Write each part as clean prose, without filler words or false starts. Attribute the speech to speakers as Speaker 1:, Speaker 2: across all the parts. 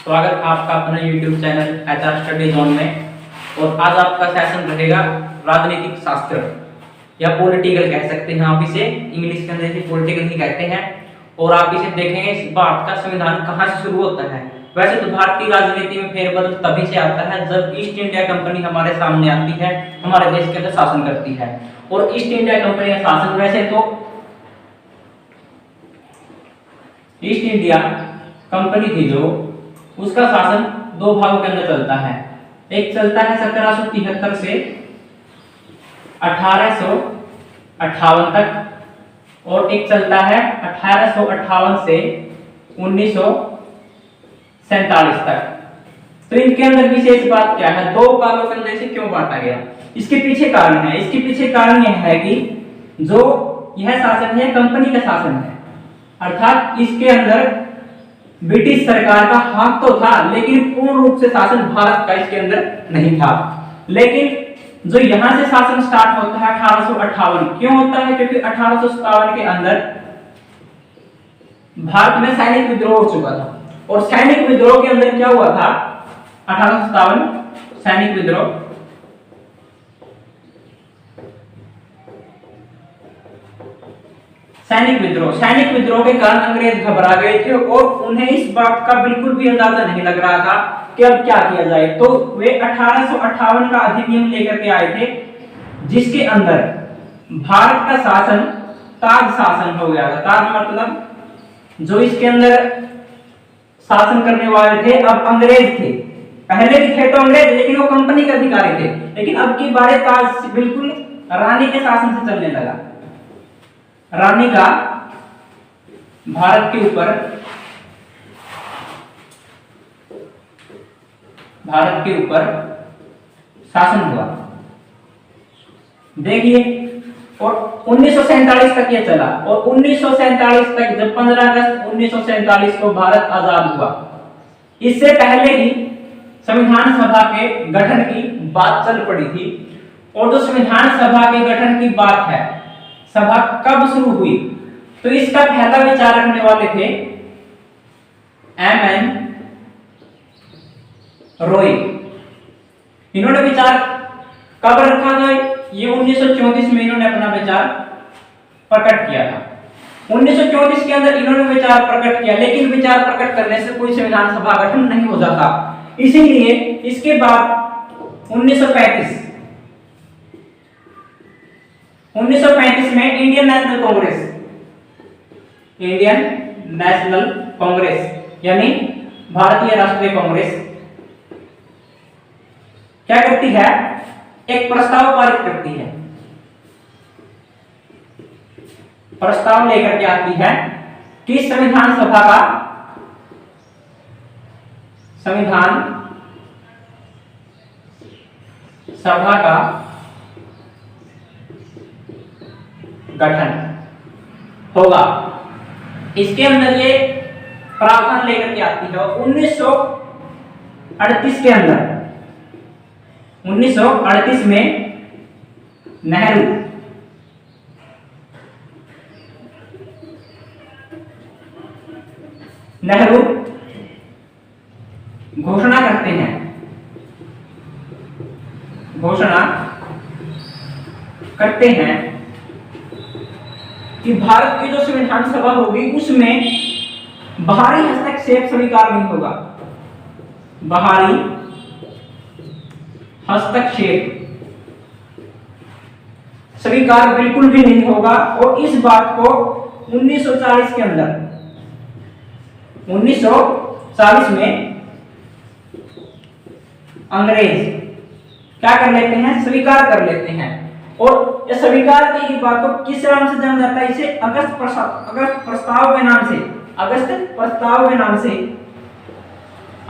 Speaker 1: स्वागत आपका अपने YouTube channel HR study zone में। और आज आपका सेशन रहेगा राजनीतिक शास्त्र या पॉलिटिकल कह सकते हैं आप इसे, इंग्लिश के अंदर इसे पॉलिटिकल ही कहते हैं। और आप इसे देखेंगे भारत का संविधान कहाँ से शुरू होता है। वैसे तो भारत की राजनीति में फेरबदल तभी से आता है जब ईस्ट इंडिया कंपनी हमारे सामने आती है, हमारे देश के अंदर शासन करती है। और ईस्ट इंडिया कंपनी का शासन, वैसे तो ईस्ट इंडिया कंपनी थी जो, उसका शासन दो भागों के अंदर चलता है। एक चलता है 1773 से 1858 तक और एक चलता है 1858 से 1947 तक। तो इनके अंदर विशेष बात क्या है, दो कालों के अंदर इसे क्यों बांटा गया, इसके पीछे कारण है। इसके पीछे कारण यह है कि जो यह शासन है कंपनी का शासन है, अर्थात इसके अंदर ब्रिटिश सरकार का हाथ तो था लेकिन पूर्ण रूप से शासन भारत का इसके अंदर नहीं था। लेकिन जो यहां से शासन स्टार्ट होता है 1858, क्यों होता है? क्योंकि 1857 के अंदर भारत में सैनिक विद्रोह हो चुका था। और सैनिक विद्रोह के अंदर क्या हुआ था? 1857 सैनिक विद्रोह, सैनिक विद्रोह के कारण अंग्रेज घबरा गए थे और उन्हें इस बात का बिल्कुल भी अंदाजा नहीं लग रहा था कि अब क्या किया जाए। तो वे 1858 का अधिनियम लेकर के आए थे जिसके अंदर भारत का शासन ताज शासन हो गया था। ताज मतलब जो इसके अंदर शासन करने वाले थे अब अंग्रेज थे। पहले भी थे तो अंग्रेज, लेकिन वो कंपनी के अधिकारी थे। लेकिन अब की बारे ताज बिल्कुल रानी के शासन से चलने लगा। रानी का भारत के ऊपर शासन हुआ, देखिए। और 1947 तक ये चला। और 1947 तक, जब 15 अगस्त 1947 को भारत आजाद हुआ, इससे पहले ही संविधान सभा के गठन की बात चल पड़ी थी। और जो संविधान सभा के गठन की बात है, सभा कब शुरू हुई, तो इसका पहला विचार रखने वाले थे एम.एन. रॉय। इन्होंने विचार कब रखा था? ये 1934 में इन्होंने अपना विचार प्रकट किया था। 1934 के अंदर इन्होंने विचार प्रकट किया, लेकिन विचार प्रकट करने से कोई संविधान सभा गठन नहीं हो जाता। इसीलिए इसके बाद 1935 में इंडियन नेशनल कांग्रेस यानी भारतीय राष्ट्रीय कांग्रेस क्या करती है? एक प्रस्ताव पारित करती है। प्रस्ताव लेकर के आती है कि संविधान सभा का गठन होगा। इसके अंदर ये प्रावधान लेकर के आती है। 1938 के अंदर, 1938 में नेहरू घोषणा करते हैं कि भारत की जो संविधान सभा होगी उसमें बाहरी हस्तक्षेप स्वीकार नहीं होगा। बाहरी हस्तक्षेप स्वीकार बिल्कुल भी नहीं होगा। और इस बात को 1940 के अंदर, 1940 में अंग्रेज क्या कर लेते हैं? स्वीकार कर लेते हैं। और ये स्वीकार की बात को किस नाम से जाना जाता है? इसे अगस्त प्रस्ताव के नाम से, अगस्त प्रस्ताव के नाम से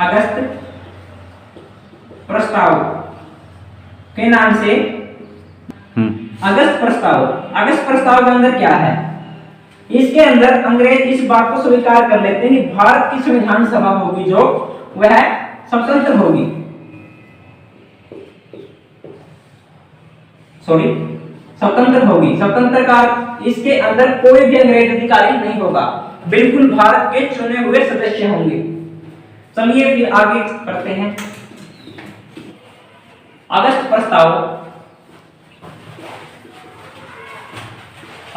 Speaker 1: अगस्त प्रस्ताव के अंदर क्या है? इसके अंदर अंग्रेज इस बात को स्वीकार कर लेते हैं कि भारत की संविधान सभा होगी जो वह स्वतंत्र होगी, स्वतंत्र का इसके अंदर कोई भी अंग्रेज अधिकारी नहीं होगा, बिल्कुल भारत के चुने हुए सदस्य होंगे। चलिए फिर आगे करते हैं। अगस्त प्रस्ताव,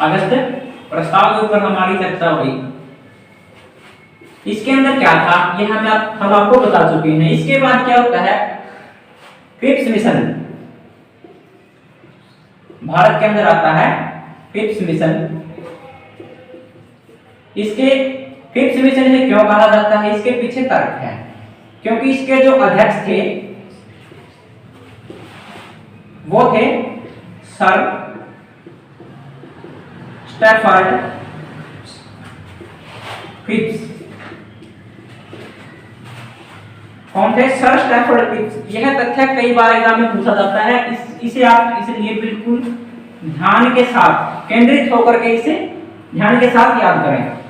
Speaker 1: अगस्त प्रस्ताव के ऊपर हमारी चर्चा हुई। इसके अंदर क्या था ये हम आपको बता चुके हैं। इसके बाद क्या होता है, क्रिप्स मिशन भारत के अंदर आता है। क्रिप्स मिशन, इसके क्रिप्स मिशन से क्यों कहा जाता है, इसके पीछे तर्क है। क्योंकि इसके जो अध्यक्ष थे वो थे सर स्टैफर्ड क्रिप्स। कौन थे? Sir Stafford Cripps. यह तथ्य कई बार एग्जाम में पूछा जाता है। इसे आप इसलिए बिल्कुल ध्यान के साथ, केंद्रित होकर के इसे ध्यान के साथ याद करें।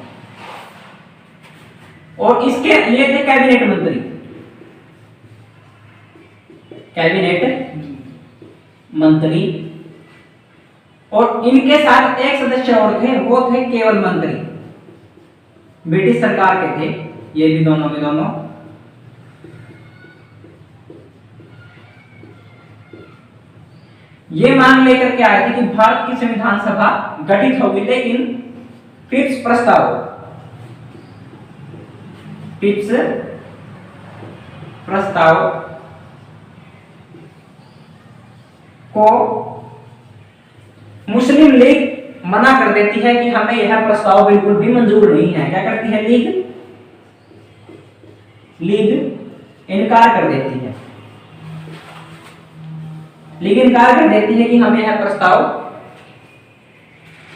Speaker 1: और इसके ये थे कैबिनेट मंत्री, कैबिनेट मंत्री। और इनके साथ एक सदस्य और थे, वो थे केवल मंत्री, ब्रिटिश सरकार के थे ये भी दोनों के दोनों। ये मांग लेकर के आए थे कि भारत की संविधान सभा गठित होगी, लेकिन क्रिप्स प्रस्ताव, क्रिप्स प्रस्ताव को मुस्लिम लीग मना कर देती है कि हमें यह प्रस्ताव बिल्कुल भी मंजूर नहीं है। क्या करती है लीग? लीग इनकार कर देती है। लीग इनकार कर देती है कि हमें यह प्रस्ताव,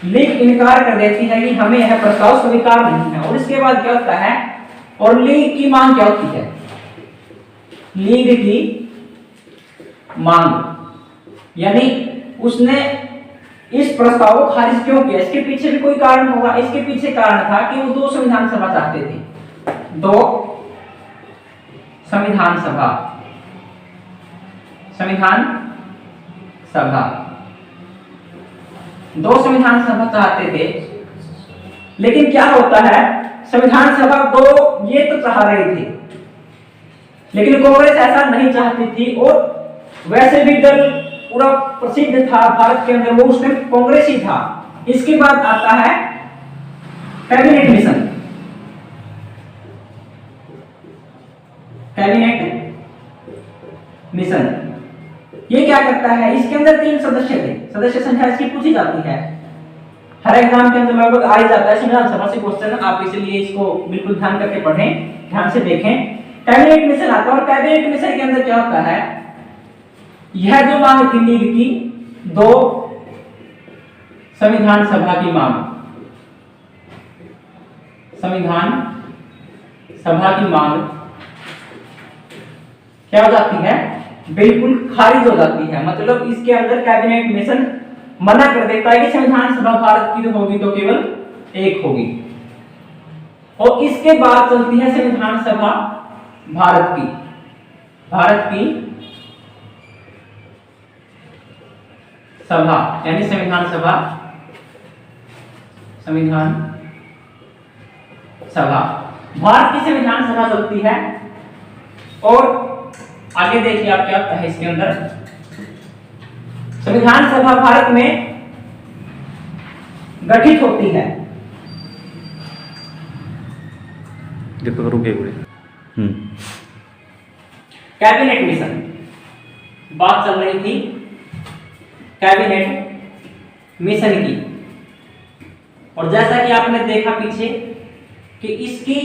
Speaker 1: लीग इनकार कर देती है कि हमें यह प्रस्ताव स्वीकार नहीं है। और इसके बाद क्या होता है, और लीग की मांग क्या होती है? लीग की मांग, यानी उसने इस प्रस्ताव को खारिज क्यों किया? इसके पीछे भी कोई कारण होगा। इसके पीछे कारण था कि वो 2 संविधान सभा चाहते थे। 2 संविधान सभा, संविधान सभा, 2 संविधान सभा चाहते थे। लेकिन क्या होता है, संविधान सभा 2 ये तो चाह रहे थे, लेकिन कांग्रेस ऐसा नहीं चाहती थी। और वैसे भी दल पूरा प्रसिद्ध था भारत के अंदर, वो उसमें कांग्रेस ही था। इसके बाद आता है कैबिनेट मिशन। कैबिनेट मिशन ये क्या करता है, इसके अंदर 3 सदस्य थे। सदस्य संख्या इसकी पूछी जाती है, हर एग्जाम के अंदर लगभग आ ही जाता है संविधान सभा से क्वेश्चन। आप इसलिए इसको बिल्कुल ध्यान करके पढ़ें, ध्यान से देखें। कैबिनेट मिशन आता है, और कैबिनेट मिशन के अंदर क्या होता है, यह जो मांग थी लीग की, 2 संविधान सभा की मांग, संविधान सभा की मांग क्या हो जाती है, बिल्कुल खारिज हो जाती है। मतलब इसके अंदर कैबिनेट मिशन मना कर देता है कि संविधान सभा भारत की होगी तो केवल एक होगी। और इसके बाद चलती है संविधान सभा भारत की, भारत की सभा, यानी संविधान सभा, संविधान सभा, भारत की संविधान सभा चलती है। और आगे देखिए आप क्या होता है इसके अंदर, संविधान सभा भारत में गठित होती है। कैबिनेट मिशन, बात चल रही थी कैबिनेट मिशन की। और जैसा कि आपने देखा पीछे कि इसकी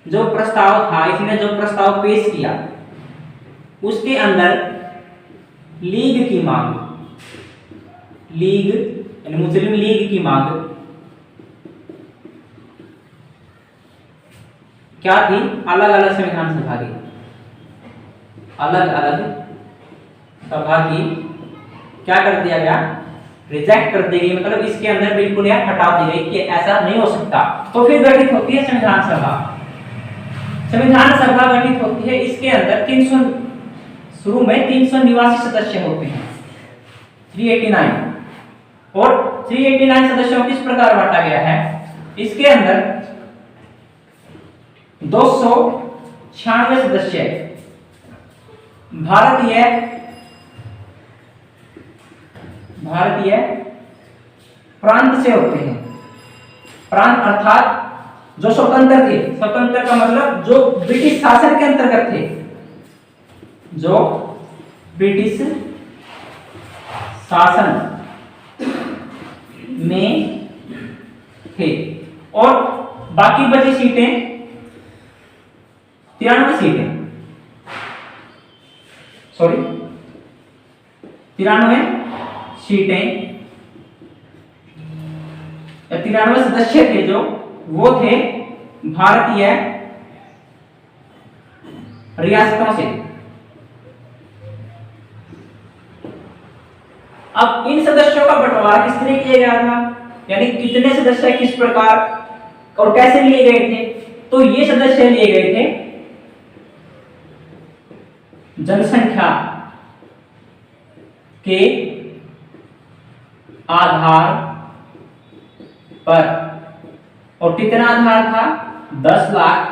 Speaker 1: जो प्रस्ताव था, इसने जो प्रस्ताव पेश किया उसके अंदर लीग की मांग, लीग यानी मुस्लिम लीग की मांग क्या थी, अलग अलग संविधान सभा की, अलग अलग सभा की क्या कर दिया गया, रिजेक्ट कर दी गई। मतलब इसके अंदर बिल्कुल यह हटा दी गई कि ऐसा नहीं हो सकता। तो फिर गठित होती है संविधान सभा। संविधान सभा गठित होती है, इसके अंदर 300 शुरू में 389 सदस्य होते हैं, 389। और 389 सदस्यों को किस प्रकार बांटा गया है, इसके अंदर 96 सदस्य भारतीय प्रांत से होते हैं। प्रांत अर्थात जो स्वतंत्र थे, स्वतंत्र का मतलब जो ब्रिटिश शासन के अंतर्गत थे, जो ब्रिटिश शासन में थे। और बाकी बची सीटें 93 सीटें, सॉरी 93 सीटें, 93 सदस्य थे जो वो थे भारतीय रियासतों से। अब इन सदस्यों का बंटवारा किस तरह किया गया था, यानी कितने सदस्य किस प्रकार और कैसे लिए गए थे। तो ये सदस्य लिए गए थे जनसंख्या के आधार पर। और कितना आधार था, 10 लाख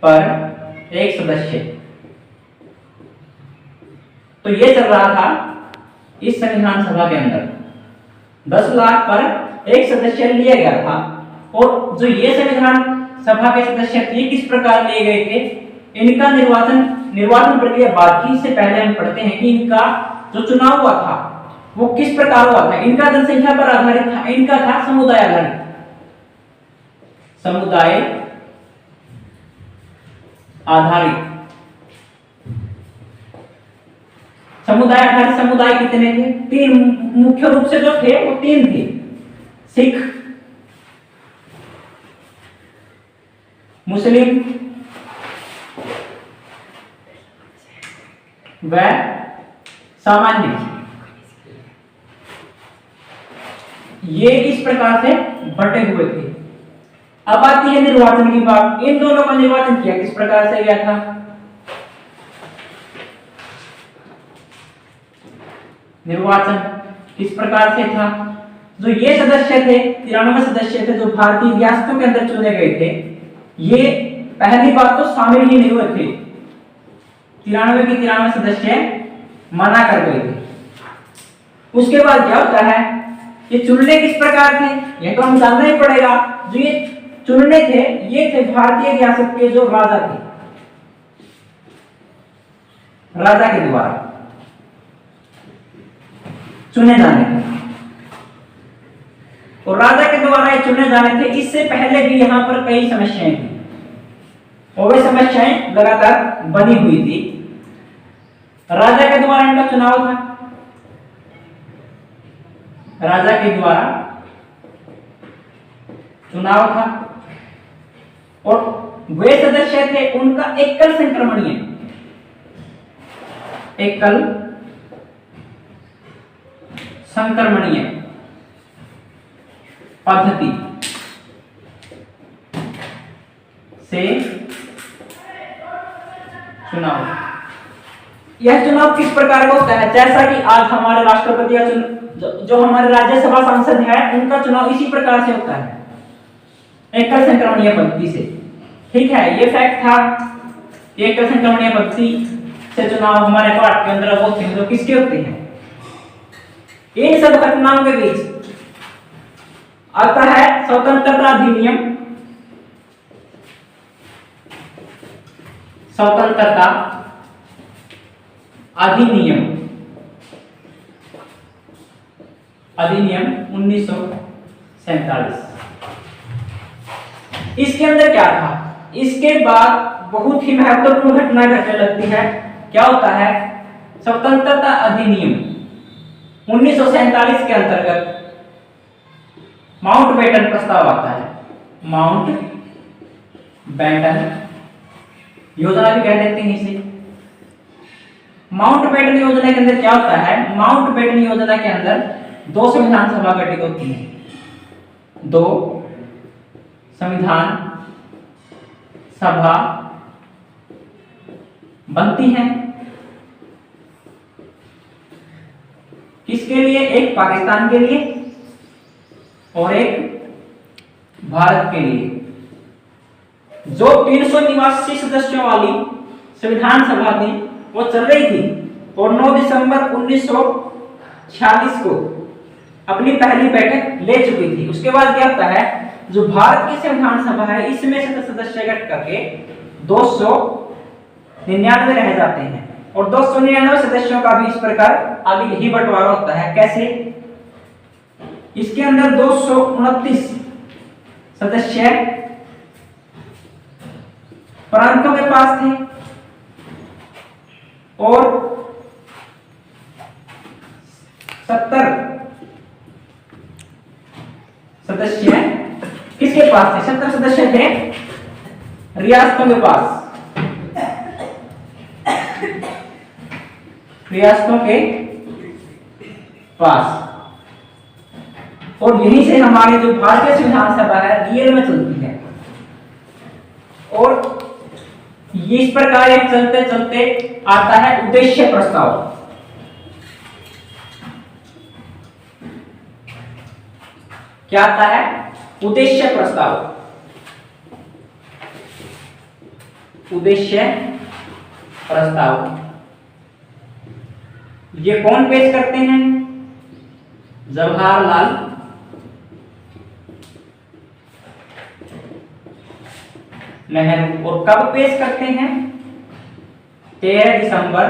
Speaker 1: पर एक सदस्य। तो ये चल रहा था इस संविधान सभा के अंदर, 10 लाख पर एक सदस्य लिया गया था। और जो ये संविधान सभा के सदस्य थे किस प्रकार लिए गए थे, इनका निर्वाचन प्रक्रिया बाद की। इससे पहले हम पढ़ते हैं कि इनका जो चुनाव हुआ था वो किस प्रकार हुआ था। इनका जनसंख्या पर आधारित था, इनका था समुदाय आधारित, समुदाय आधारित। समुदाय आधारित समुदाय कितने थे, 3 मुख्य रूप से जो थे वो 3 थे, सिख, मुस्लिम व सामान्य। ये इस प्रकार से बटे हुए थे। अब आती है निर्वाचन की बात। इन दोनों का निर्वाचन किया किस प्रकार से गया था। निर्वाचन किस प्रकार से था, जो ये सदस्य थे 93 सदस्य थे जो भारतीय रियासतों के अंदर चुने गए थे, ये पहली बात तो शामिल ही नहीं हुए थे। 93 के 93 सदस्य मना कर गए थे। उसके बाद क्या होता है, ये चुनने किस प्रकार थे, ये तो हम जानना ही पड़ेगा। जो ये चुनने थे ये थे भारतीय रियासत के जो राजा थे, राजा के द्वारा चुने जाने थे। और राजा के द्वारा ये चुने जाने थे। इससे पहले भी यहाँ पर कई समस्याएं थी और वे समस्याएं लगातार बनी हुई थी। राजा के द्वारा इनका चुनाव था, राजा के द्वारा चुनाव था। और वे सदस्य थे उनका एकल संक्रमणीय, एकल संक्रमणीय पद्धति से चुनाव। यह चुनाव किस प्रकार का होता है, जैसा कि आज हमारे राष्ट्रपति का जो हमारे राज्यसभा सांसद है उनका चुनाव इसी प्रकार से होता है, एकल संक्रमणीय पद्धति से। ठीक है, ये फैक्ट था। एकल संक्रमणीय पद्धति से चुनाव हमारे पाठ के अंदर वो थे जो किसके होते हैं। इन सब घटनाओं के बीच आता है स्वतंत्रता अधिनियम, स्वतंत्रता अधिनियम, अधिनियम 1947। इसके अंदर क्या था, इसके बाद बहुत ही महत्वपूर्ण घटना घटने लगती है। क्या होता है, स्वतंत्रता अधिनियम 1947 के अंतर्गत माउंटबेटन प्रस्ताव आता है। माउंटबेटन योजना भी कह देते हैं इसे। माउंटबेटन योजना के अंदर क्या होता है, माउंटबेटन योजना के अंदर 2 संविधान सभा गठित होती है, 2 संविधान सभा बनती हैं। किसके लिए, एक पाकिस्तान के लिए और एक भारत के लिए। जो 389 सदस्यों वाली संविधान सभा थी वो चल रही थी और 9 दिसंबर 1946 को अपनी पहली बैठक ले चुकी थी। उसके बाद क्या होता है, जो भारत की संविधान सभा है इसमें से सदस्य घट करके 299 रह जाते हैं और 299 सदस्यों का भी इस प्रकार आगे यही बंटवारा होता है। कैसे? इसके अंदर 229 सदस्य प्रांतों के पास थे और 70 सदस्य किसके पास थे? 70 सदस्य थे रियासतों के पास, रियासतों के पास। और यहीं से हमारी जो भारतीय संविधान सभा है रियल में चलती है और ये इस प्रकार एक चलते चलते आता है उद्देश्य प्रस्ताव। क्या आता है? उद्देश्य प्रस्ताव। उद्देश्य प्रस्ताव ये कौन पेश करते हैं? जवाहरलाल नेहरू। और कब पेश करते हैं? 13 दिसंबर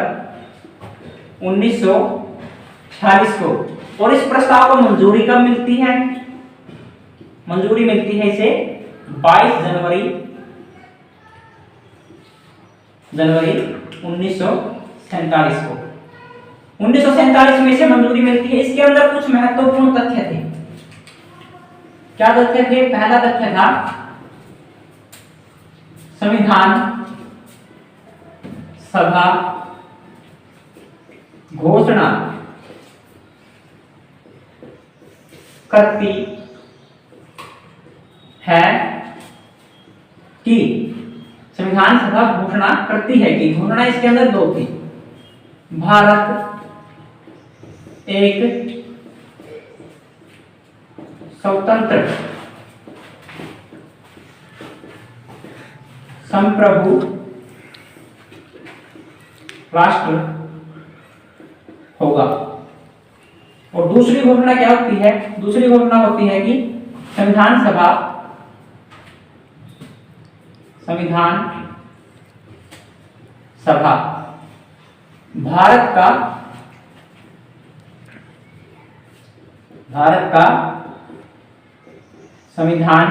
Speaker 1: 1946 को। और इस प्रस्ताव को मंजूरी कब मिलती है? मंजूरी मिलती है इसे 22 जनवरी 1947 को। 1947 में से मंजूरी मिलती है। इसके अंदर कुछ महत्वपूर्ण तथ्य थे। क्या तथ्य थे? पहला तथ्य था संविधान सभा घोषणा करती है कि संविधान सभा घोषणा करती है कि घोषणा इसके अंदर दो थी। भारत एक स्वतंत्र संप्रभु राष्ट्र होगा। और दूसरी घोषणा क्या होती है? दूसरी घोषणा होती है कि संविधान सभा भारत का संविधान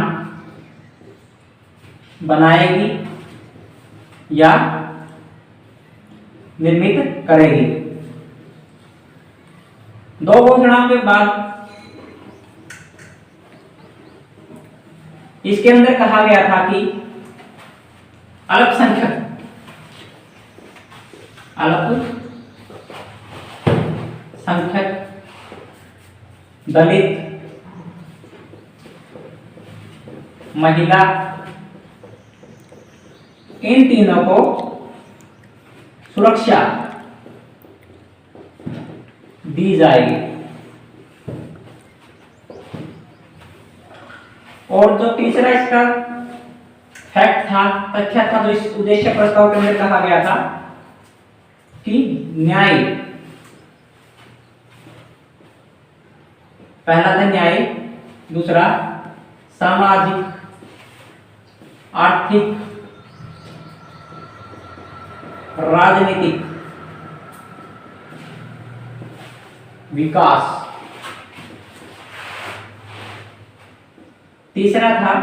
Speaker 1: बनाएगी या निर्मित करेगी। दो घोषणाओं के बाद इसके अंदर कहा गया था कि अल्पसंख्यक दलित, महिला, इन तीनों को सुरक्षा दी जाएगी। और जो तीसरा इसका फैक्ट था, तथ्य था, जो इस उद्देश्य प्रस्ताव के अंदर कहा गया था कि न्याय, पहला था न्याय, दूसरा सामाजिक, आर्थिक, राजनीतिक विकास, तीसरा था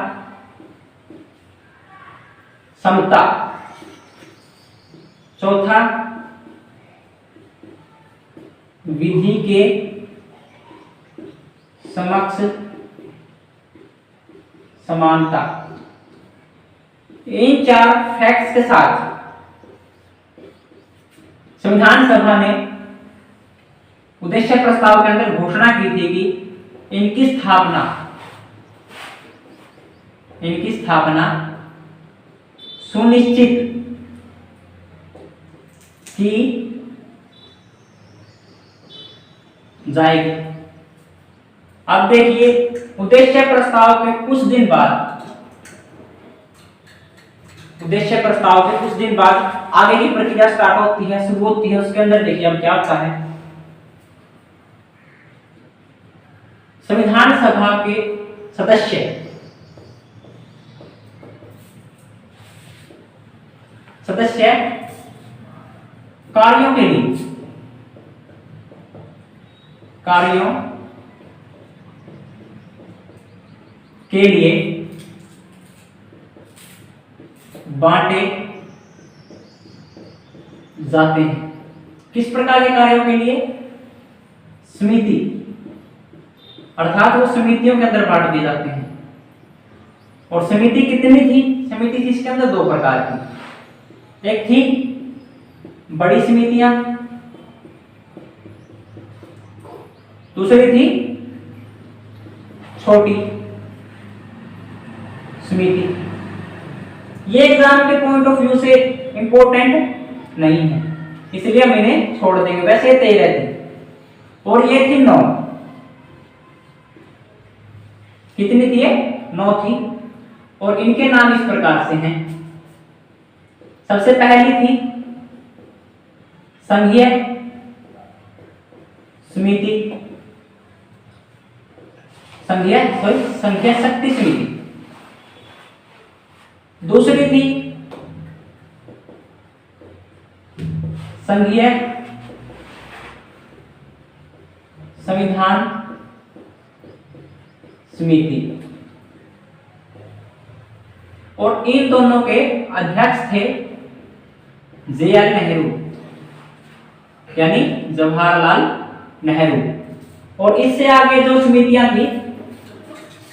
Speaker 1: समता, चौथा विधि के समक्ष समानता। इन चार फैक्ट्स के साथ संविधान सभा ने उद्देश्य प्रस्ताव के अंदर घोषणा की थी कि इनकी स्थापना सुनिश्चित की जाएगी। अब देखिए, उद्देश्य प्रस्ताव के कुछ दिन बाद उद्देश्य प्रस्ताव के कुछ दिन बाद आगे की प्रक्रिया स्टार्ट होती है, शुरू होती है। उसके अंदर देखिए अब क्या होता है, संविधान सभा के सदस्य कार्यों के लिए बांटे जाते हैं। किस प्रकार के कार्यों के लिए? समिति, अर्थात वो समितियों के अंदर बांट दिए जाते हैं। और समिति कितनी थी? समिति थी इसके अंदर दो प्रकार की, एक थी बड़ी समितियां, दूसरी थी छोटी समिति। ये एग्जाम के पॉइंट ऑफ व्यू से इंपॉर्टेंट नहीं है, इसलिए हम इन्हें छोड़ देंगे। वैसे 13 थी और ये थी 9। कितनी थी? 9 थी। और इनके नाम इस प्रकार से हैं। सबसे पहली थी संघीय समिति, संघीय शक्ति समिति। दूसरी थी संघीय संविधान समिति। और इन दोनों के अध्यक्ष थे JR नेहरू, यानी जवाहरलाल नेहरू। और इससे आगे जो समितियां थी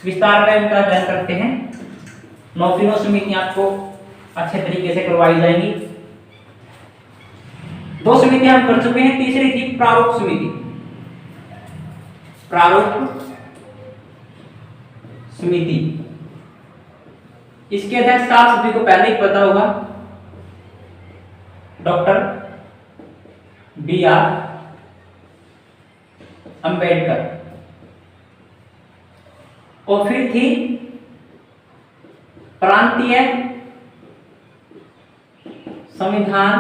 Speaker 1: विस्तार में इनका अध्ययन करते हैं। 9 समितियां आपको अच्छे तरीके से करवाई जाएंगी। 2 समितियां हम कर चुके हैं, तीसरी थी प्रारूप समिति। प्रारूप समिति, इसके अध्यक्ष आप सभी को पहले ही पता होगा, डॉक्टर BR अंबेडकर। और फिर थी प्रांतीय संविधान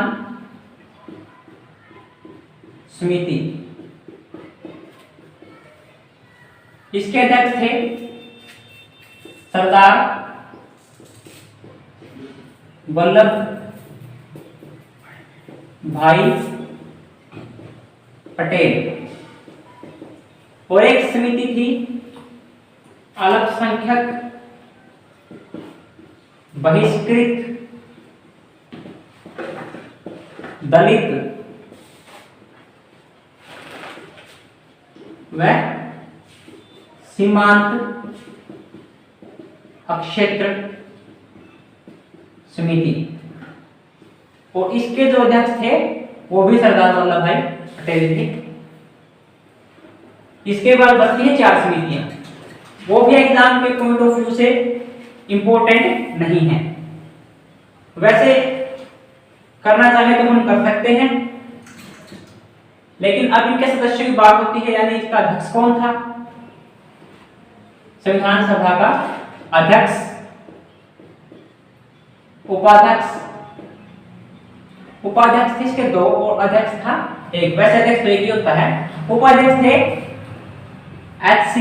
Speaker 1: समिति, इसके अध्यक्ष थे सरदार वल्लभ भाई पटेल। और एक समिति थी अल्पसंख्यक बहिष्कृत दलित व सीमांत क्षेत्र समिति। और इसके जो अध्यक्ष थे वो भी सरदार वल्लभ भाई पटेल थे। इसके बाद बचती है 4 समितियां, वो भी एग्जाम के पॉइंट ऑफ व्यू से इंपॉर्टेंट नहीं है। वैसे करना चाहे तो हम कर सकते हैं, लेकिन अब इनके सदस्यों की बात होती है, यानी इसका अध्यक्ष कौन था? संविधान सभा का अध्यक्ष, उपाध्यक्ष थे इसके 2 और अध्यक्ष था 1। वैसे अध्यक्ष तो एक ही होता है। उपाध्यक्ष थे HC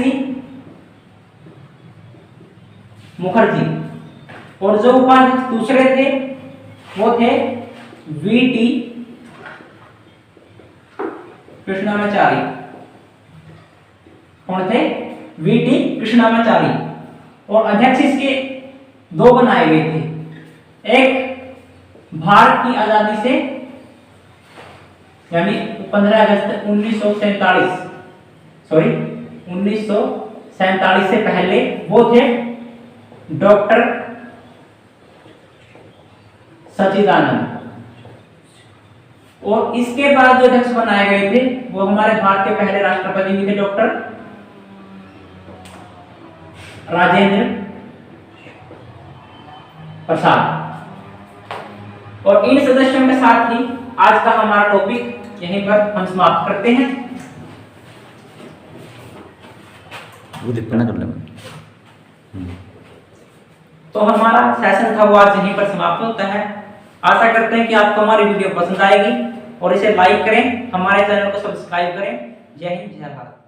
Speaker 1: मुखर्जी। और जो उपाध्यक्ष दूसरे थे वो थे VT कृष्णामाचारी। कौन थे? VT कृष्णामाचारी। और अध्यक्ष इसके 2 बनाए गए थे, एक भारत की आजादी से यानी 15 अगस्त 1947 से पहले वो थे डॉक्टर सच्चिदानंद। और इसके बाद जो अध्यक्ष बनाए गए थे वो हमारे भारत के पहले राष्ट्रपति भी थे, डॉक्टर राजेंद्र प्रसाद। और इन सदस्यों के साथ ही आज का हमारा टॉपिक यहीं पर हम समाप्त करते हैं।
Speaker 2: वो देखना कर ले।
Speaker 1: तो हमारा सेशन था वो आज यहीं पर समाप्त होता है। आशा करते हैं कि आपको हमारी वीडियो पसंद आएगी और इसे लाइक करें, हमारे चैनल को सब्सक्राइब करें। जय हिंद, जय भारत।